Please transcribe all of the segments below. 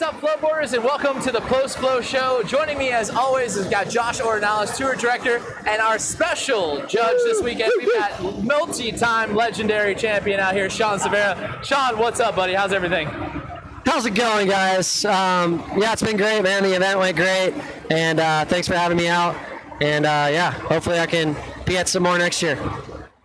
What's up, Flowboarders, and welcome to the Post Flow Show. Joining me, as always, is got Josh Ornalez, tour director, and our special judge this weekend. We've got multi-time legendary champion out here, Sean Silveira. Sean, what's up, buddy? How's everything? How's it going, guys? Yeah, it's been great, man. The event went great, and thanks for having me out. And yeah, hopefully I can be at some more next year.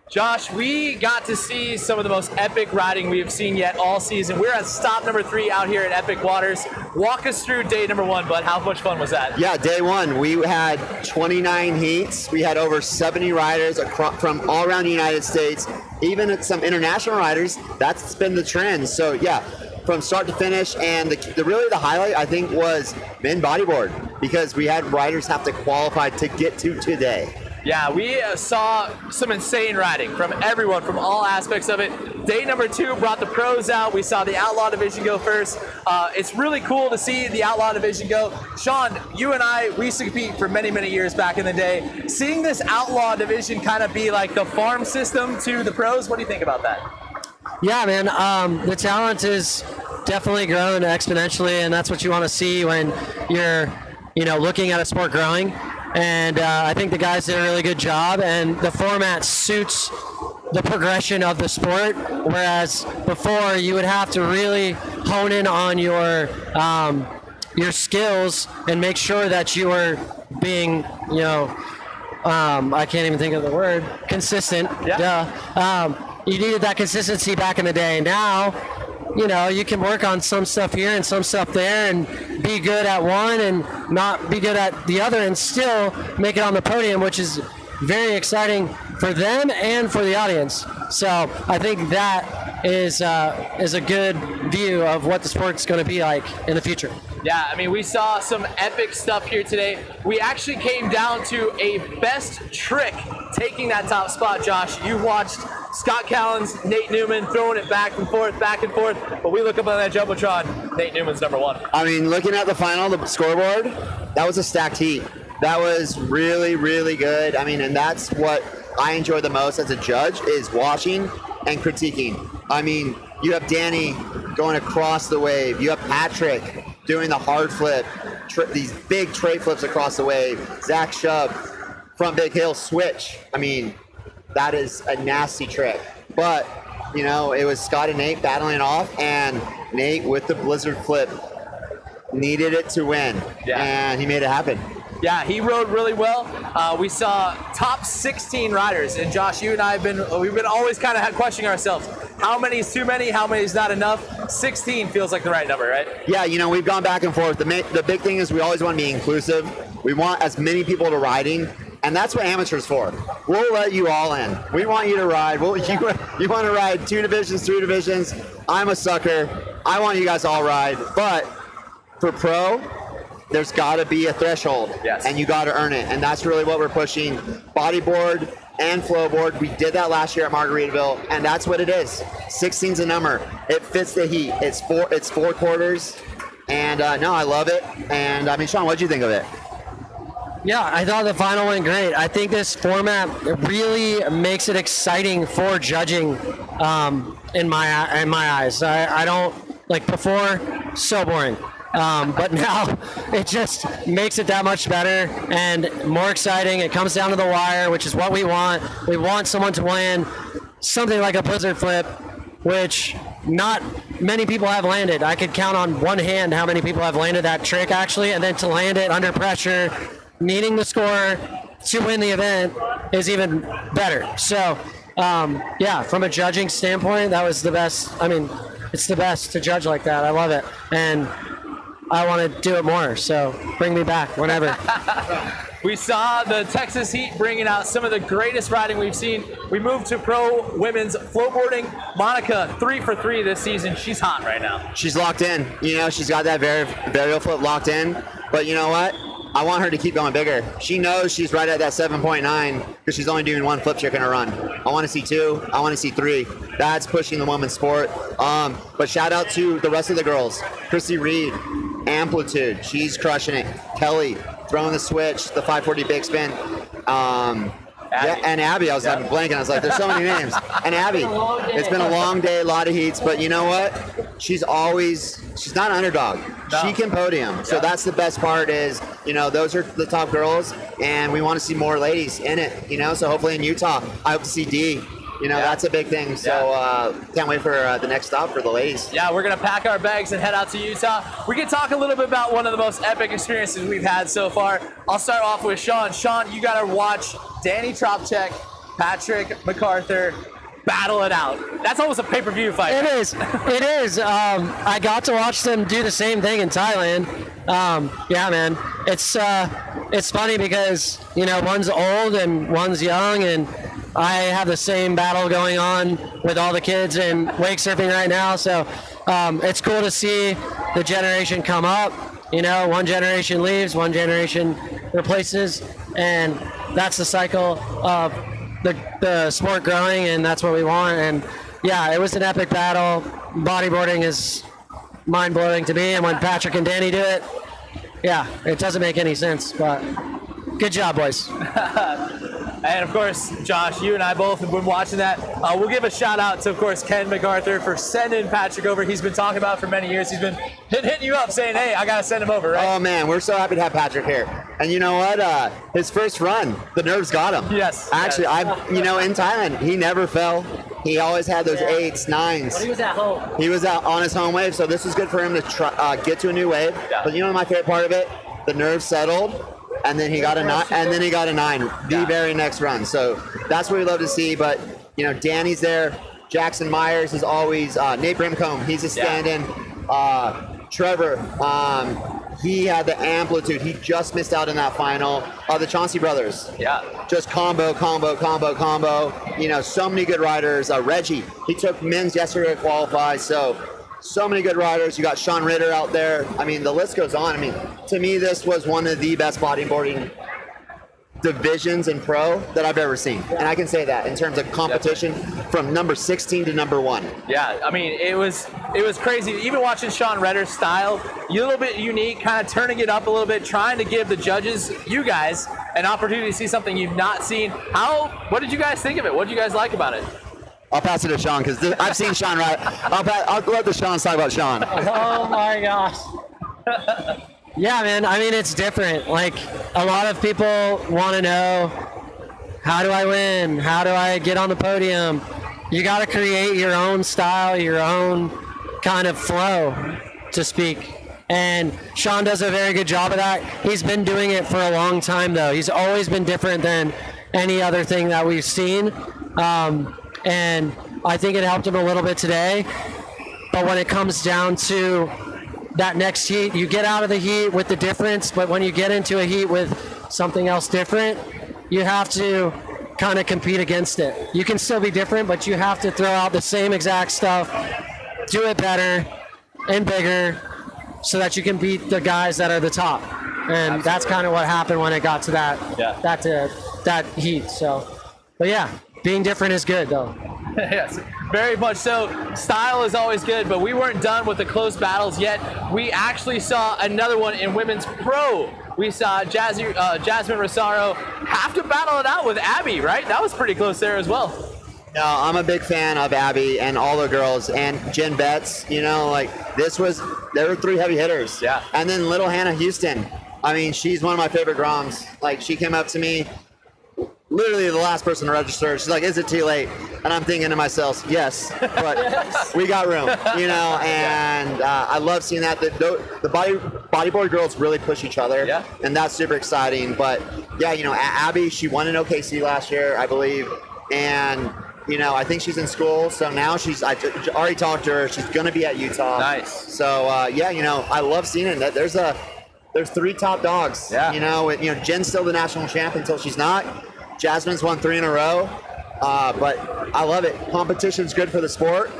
Josh, we got to see some of the most epic riding we have seen yet all season. We're at stop number 3 out here at Epic Waters. Walk us through day number 1, bud. How much fun was that? Yeah, day 1, we had 29 heats. We had over 70 riders from all around the United States, even some international riders. That's been the trend. So yeah, from start to finish, and really the highlight, I think, was men bodyboard, because we had riders have to qualify to get to today. Yeah, we saw some insane riding from everyone, from all aspects of it. Day number 2 brought the pros out. We saw the Outlaw Division go first. It's really cool to see the Outlaw Division go. Sean, you and I, we used to compete for many, many years back in the day. Seeing this Outlaw Division kind of be like the farm system to the pros, what do you think about that? Yeah, man, the talent is definitely growing exponentially, and that's what you want to see when you're, looking at a sport growing. And I think the guys did a really good job, and the format suits the progression of the sport, whereas before you would have to really hone in on your skills and make sure that you were being, I can't even think of the word, consistent. Yeah. You needed that consistency back in the day. Now, you can work on some stuff here and some stuff there and be good at one and not be good at the other and still make it on the podium, which is very exciting for them and for the audience. So I think that is a good view of what the sport's going to be like in the future. Yeah, I mean, we saw some epic stuff here today. We actually came down to a best trick taking that top spot, Josh. You watched Scott Callens, Nate Newman throwing it back and forth, but we look up on that Jumbotron, Nate Newman's number 1. I mean, looking at the final, the scoreboard, that was a stacked heat. That was really, really good. I mean, and that's what I enjoy the most as a judge, is watching and critiquing. I mean, you have Danny going across the wave. You have Patrick doing the hard flip, these big tray flips across the wave. Zach Shub, front big hill switch. I mean, that is a nasty trick. But, it was Scott and Nate battling it off, and Nate with the blizzard flip needed it to win. Yeah. And he made it happen. Yeah, he rode really well. We saw top 16 riders, and Josh, you and I we've been always kind of questioning ourselves. How many is too many? How many is not enough? 16 feels like the right number, right? Yeah, we've gone back and forth. The big thing is we always want to be inclusive. We want as many people to riding, and that's what amateurs for. We'll let you all in. We want you to ride. You want to ride 2 divisions, 3 divisions. I'm a sucker. I want you guys to all ride. But for pro, there's got to be a threshold, yes, and you got to earn it, and that's really what we're pushing. Bodyboard and flowboard, we did that last year at Margaritaville, and that's what it is. 16's a number. It fits the heat. It's 4 quarters, and no, I love it. And I mean, Sean, what'd you think of it? Yeah, I thought the final went great. I think this format really makes it exciting for judging in my eyes. I don't, like, before, so boring. But now it just makes it that much better and more exciting. It comes down to the wire, which is what we want. We want someone to land something like a blizzard flip, which not many people have landed. I could count on one hand how many people have landed that trick, actually, and then to land it under pressure, needing the score to win the event is even better. So, yeah, from a judging standpoint, that was the best. I mean, it's the best to judge like that. I love it. And I want to do it more, so bring me back whenever. We saw the Texas Heat bringing out some of the greatest riding we've seen. We moved to pro women's flowboarding. Monica, 3 for 3 this season. She's hot right now. She's locked in. She's got that varial flip locked in. But you know what? I want her to keep going bigger. She knows she's right at that 7.9 because she's only doing 1 flip trick in a run. I want to see 2. I want to see 3. That's pushing the women's sport. But shout out to the rest of the girls. Chrissy Reed, Amplitude, she's crushing it. Kelly, throwing the switch, the 540 big spin. Yeah, and Abby, I was blanking. I was like, there's so many names. And Abby, it's been a long day, a lot of heats, but you know what? she's not an underdog. No. She can podium. So that's the best part is, those are the top girls, and we want to see more ladies in it, so hopefully in Utah, I hope to see D. That's a big thing. So can't wait for the next stop for the ladies. Yeah, we're going to pack our bags and head out to Utah. We can talk a little bit about one of the most epic experiences we've had so far. I'll start off with Sean. Sean, you got to watch Danny Tropchek, Patrick MacArthur battle it out. That's almost a pay-per-view fight. It is. It is. I got to watch them do the same thing in Thailand. Yeah, man. It's funny because, one's old and one's young, and I have the same battle going on with all the kids in wake surfing right now. So it's cool to see the generation come up. One generation leaves, one generation replaces, and that's the cycle of the sport growing, and that's what we want. And yeah, it was an epic battle. Bodyboarding is mind-blowing to me, and when Patrick and Danny do it, yeah, it doesn't make any sense, but good job, boys. And of course, Josh, you and I both have been watching that. We'll give a shout out to, of course, Ken MacArthur for sending Patrick over. He's been talking about it for many years. He's been hitting you up saying, hey, I got to send him over, right? Oh, man, we're so happy to have Patrick here. And you know what? His first run, the nerves got him. Yes. Actually, yes. In Thailand, he never fell. He always had those 8s, 9s. But he was at home. He was out on his home wave, so this was good for him to try, get to a new wave. Yeah. But my favorite part of it? The nerves settled. And then he got a 9, the very next run. So that's what we love to see. But Danny's there. Jackson Myers is always Nate Brimcombe. He's a stand-in. Trevor, he had the amplitude. He just missed out in that final. The Chauncey brothers. Yeah. Just combo. So many good riders. Reggie, he took men's yesterday to qualify. So many good riders. You got Sean Ritter out there. I mean, the list goes on. I mean, to me, this was one of the best bodyboarding divisions in pro that I've ever seen. And I can say that in terms of competition from number 16 to number 1. Yeah, I mean, it was crazy. Even watching Sean Retter's style, a little bit unique, kind of turning it up a little bit, trying to give the judges, you guys, an opportunity to see something you've not seen. What did you guys think of it? What did you guys like about it? I'll pass it to Sean because I've seen Sean ride. I'll let the Sean talk about Sean. Oh my gosh. Yeah, man. I mean, it's different. Like, a lot of people want to know, how do I win? How do I get on the podium? You got to create your own style, your own kind of flow, to speak. And Sean does a very good job of that. He's been doing it for a long time, though. He's always been different than any other thing that we've seen. And I think it helped him a little bit today. But when it comes down to that next heat, you get out of the heat with the difference, but when you get into a heat with something else different, you have to kind of compete against it. You can still be different, but you have to throw out the same exact stuff, do it better and bigger, so that you can beat the guys that are the top. And that's kind of what happened when it got to that heat. So, but yeah, being different is good, though. Yes, very much so. Style is always good, but we weren't done with the close battles yet. We actually saw another one in women's pro. We saw Jasmine Rosario have to battle it out with Abby, right? That was pretty close there as well. No, I'm a big fan of Abby and all the girls and Jen Betts. There were 3 heavy hitters. Yeah. And then little Hannah Houston. I mean, she's one of my favorite groms. Like, she came up to me, literally the last person to register. She's like, is it too late? And I'm thinking to myself, yes, but we got room, and I love seeing that. The bodyboard girls really push each other, and that's super exciting. But yeah, Abby, she won in OKC last year, I believe, and I think she's in school, so now I already talked to her. She's going to be at Utah. Nice. So I love seeing it. There's 3 top dogs. Yeah. Jen's still the national champ until she's not. Jasmine's won 3 in a row, but I love it. Competition's good for the sport,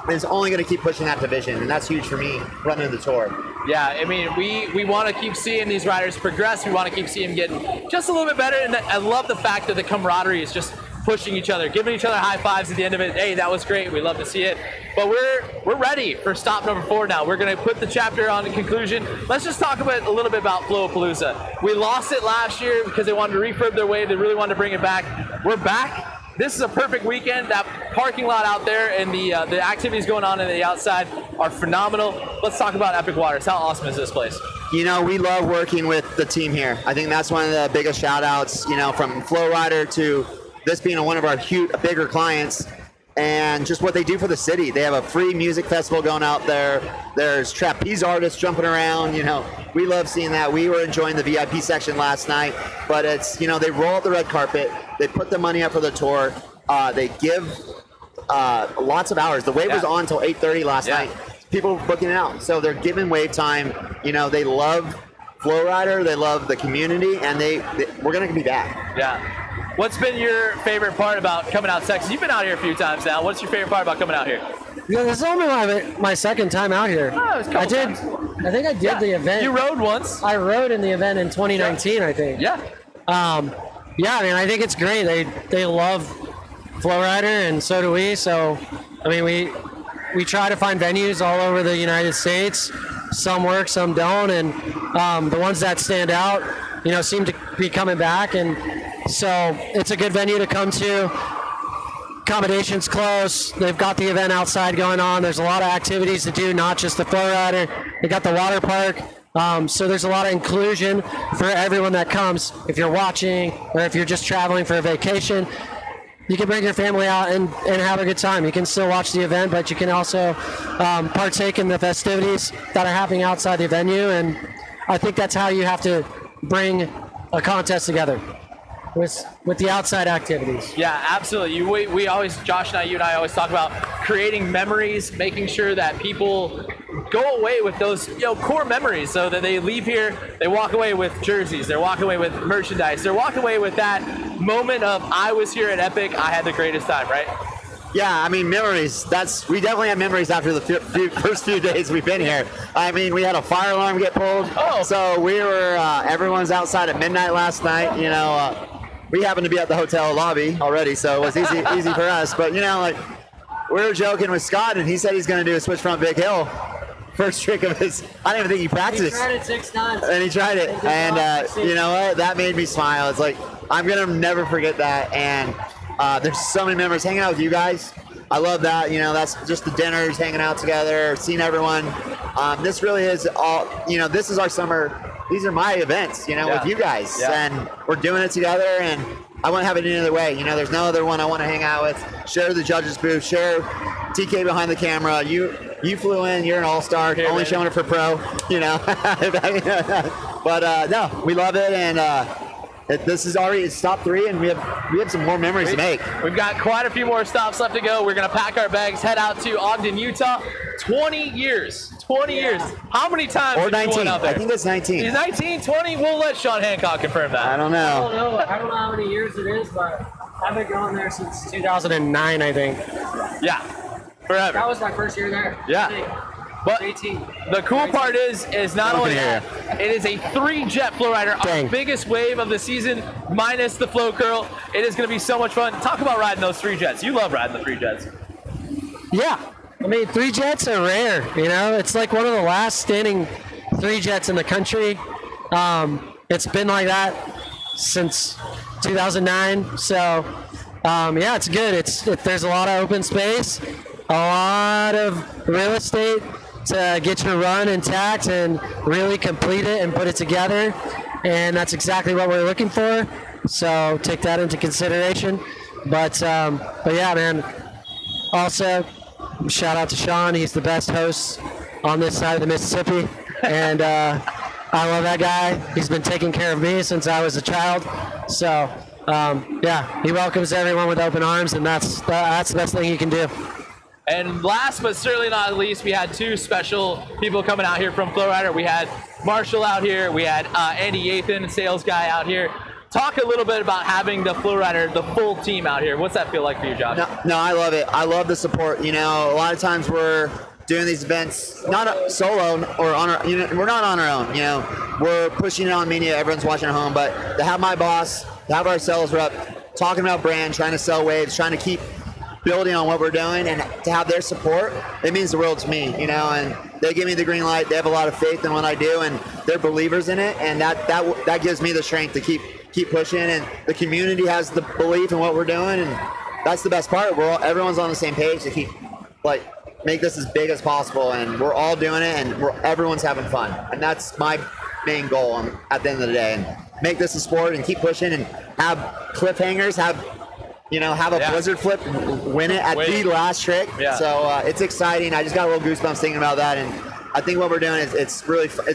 and it's only going to keep pushing that division, and that's huge for me running the tour. Yeah, I mean, we want to keep seeing these riders progress. We want to keep seeing them getting just a little bit better, and I love the fact that the camaraderie is just pushing each other, giving each other high fives at the end of it. Hey, that was great. We love to see it. But we're ready for stop number 4 now. We're going to put the chapter on the conclusion. Let's just talk about a little bit about Flowpalooza. We lost it last year because they wanted to refurb their wave. They really wanted to bring it back. We're back. This is a perfect weekend. That parking lot out there and the activities going on the outside are phenomenal. Let's talk about Epic Waters. How awesome is this place? You know, we love working with the team here. I think that's one of the biggest shout outs, you know, from Flowrider to this being one of our bigger clients, and just what they do for the city. They have a free music festival going out there. There's trapeze artists jumping around. You know, we love seeing that. We were enjoying the VIP section last night, but it's, you know, they roll out the red carpet. They put the money up for the tour. They give lots of hours. The wave was on until 8:30 last night. People were booking it out. So they're giving wave time. You know, they love Flowrider. They love the community, and we're going to be back. Yeah. What's been your favorite part about coming out to Texas? You've been out here a few times now. What's your favorite part about coming out here? Yeah, this is only my second time out here. Oh, it was a couple times. I think I did the event. You rode once. I rode in the event in 2019, I think. Yeah. Yeah, I mean, I think it's great. They love Flowrider, and so do we. So, I mean, we try to find venues all over the United States. Some work, some don't, and the ones that stand out, you know, seem to be coming back, and so it's a good venue to come to. Accommodations close. They've got the event outside going on. There's a lot of activities to do, not just the Flowrider. They got the water park. So there's a lot of inclusion for everyone that comes. If you're watching or if you're just traveling for a vacation, you can bring your family out and have a good time. You can still watch the event, but you can also partake in the festivities that are happening outside the venue. And I think that's how you have to bring a contest together, with the outside activities. Yeah, absolutely. We always, Josh and you and I always talk about creating memories, making sure that people go away with those, you know, core memories, so that they leave here, they walk away with jerseys, they're walking away with merchandise, they're walking away with that moment of, I was here at Epic, I had the greatest time, right? Yeah, I mean, memories. We definitely have memories after the first few days we've been here. I mean, we had a fire alarm get pulled. Oh. So we were, everyone's outside at midnight last night. You know, we happened to be at the hotel lobby already, so it was easy for us. But, you know, like, we were joking with Scott, and he said he's going to do a switch front big hill. First trick of his, I don't even think he practiced. He tried it 6 times. And he tried it. And you know what? That made me smile. It's like, I'm going to never forget that. And there's so many memories hanging out with you guys. I love that. You know, that's just the dinners, hanging out together, seeing everyone. This really is all, you know, this is our summer. These are my events, you know, with you guys. Yeah. And we're doing it together, and I wouldn't have it any other way. You know, there's no other one I want to hang out with. Share the judges booth, share TK behind the camera. You flew in, you're an all-star, only showing it for pro, you know. But no, we love it, and this is already, it's stop 3, and we have some more memories to make. We've got quite a few more stops left to go. We're going to pack our bags, head out to Ogden, Utah. 20 years. 20 years. How many times or have 19. you went out there? I think that's 19. Is 19, 20? We'll let Sean Hancock confirm that. I don't know. I don't know how many years it is, but I've been going there since 2009, I think. Yeah, forever. That was my first year there. Yeah. But 18. the cool part is not only that, it is a 3-jet Flowrider, our biggest wave of the season, minus the flow curl. It is going to be so much fun. Talk about riding those 3 jets. You love riding the 3 jets. Yeah. I mean, 3 jets are rare, you know? It's like one of the last standing 3 jets in the country. It's been like that since 2009. So, yeah, it's good. There's a lot of open space, a lot of real estate to get your run intact and really complete it and put it together. And that's exactly what we're looking for. So take that into consideration. But yeah, man, also, shout out to Sean. He's the best host on this side of the Mississippi. And I love that guy. He's been taking care of me since I was a child. So, yeah, he welcomes everyone with open arms, and that's the best thing you can do. And last but certainly not least, we had 2 special people coming out here from Flowrider. We had Marshall out here. We had Andy Yathan, sales guy, out here. Talk a little bit about having the Flowrider, the full team out here. What's that feel like for you, Josh? No, I love it. I love the support. You know, a lot of times we're doing these events not solo or on our, you know, we're not on our own. You know, we're pushing it on media. Everyone's watching at home, but to have my boss, to have our sales rep talking about brand, trying to sell waves, trying to keep building on what we're doing, and to have their support, it means the world to me. You know, and they give me the green light. They have a lot of faith in what I do, and they're believers in it, and that gives me the strength to keep pushing, and the community has the belief in what we're doing, and that's the best part. Everyone's on the same page to keep like make this as big as possible, and we're all doing it, and everyone's having fun, and that's my main goal at the end of the day. And make this a sport and keep pushing and have cliffhangers, have a blizzard flip, win it at the last trick. Yeah. So it's exciting. I just got a little goosebumps thinking about that, and I think what we're doing is it's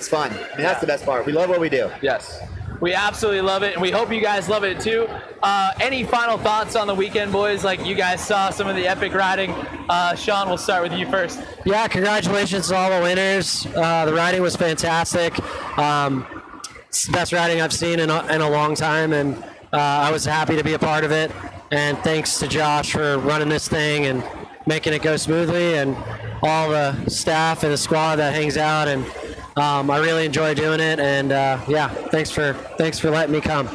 fun. I mean, that's the best part. We love what we do. Yes. We absolutely love it, and we hope you guys love it too. Any final thoughts on the weekend, boys? Like, you guys saw some of the epic riding. Sean, we'll start with you first. Yeah, congratulations to all the winners. The riding was fantastic. It's the best riding I've seen in a long time, and I was happy to be a part of it. And thanks to Josh for running this thing and making it go smoothly, and all the staff and the squad that hangs out. And I really enjoy doing it. And thanks for letting me come.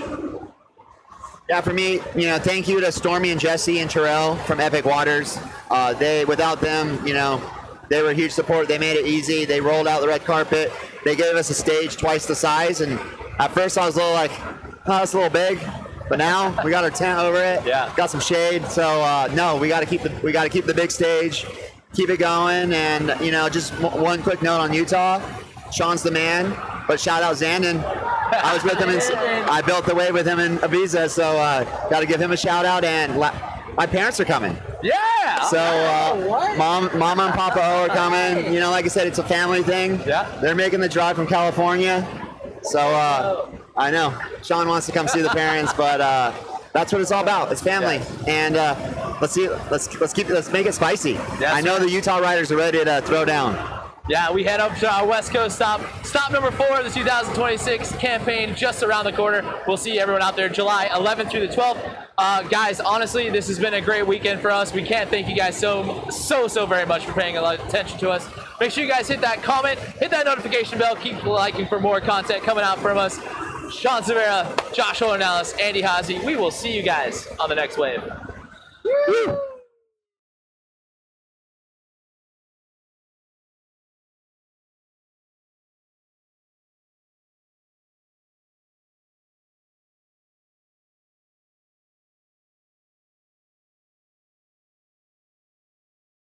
Yeah, for me, thank you to Stormy and Jesse and Terrell from Epic Waters. Without them, they were a huge support. They made it easy. They rolled out the red carpet. They gave us a stage twice the size. And at first I was a little like, oh, that's a little big. But now we got our tent over it. Yeah. Got some shade. So no, we got to keep the big stage, keep it going. And just one quick note on Utah. Sean's the man. But shout out Zandon. I was with him I built the wave with him in Ibiza. So got to give him a shout out. And my parents are coming. Yeah. So Mama and Papa O are coming. Like I said, it's a family thing. Yeah. They're making the drive from California. So I know Sean wants to come see the parents, but that's what it's all about. It's family, and let's make it spicy. Yes, I know the Utah riders are ready to throw down. Yeah, we head up to our West Coast stop number 4 of the 2026 campaign, just around the corner. We'll see everyone out there July 11th through the 12th. Guys, honestly, this has been a great weekend for us. We can't thank you guys so very much for paying a lot of attention to us. Make sure you guys hit that comment, hit that notification bell, keep liking for more content coming out from us. Sean Silveira, Josh Ornalez, Andy Hazy. We will see you guys on the next wave. Woo!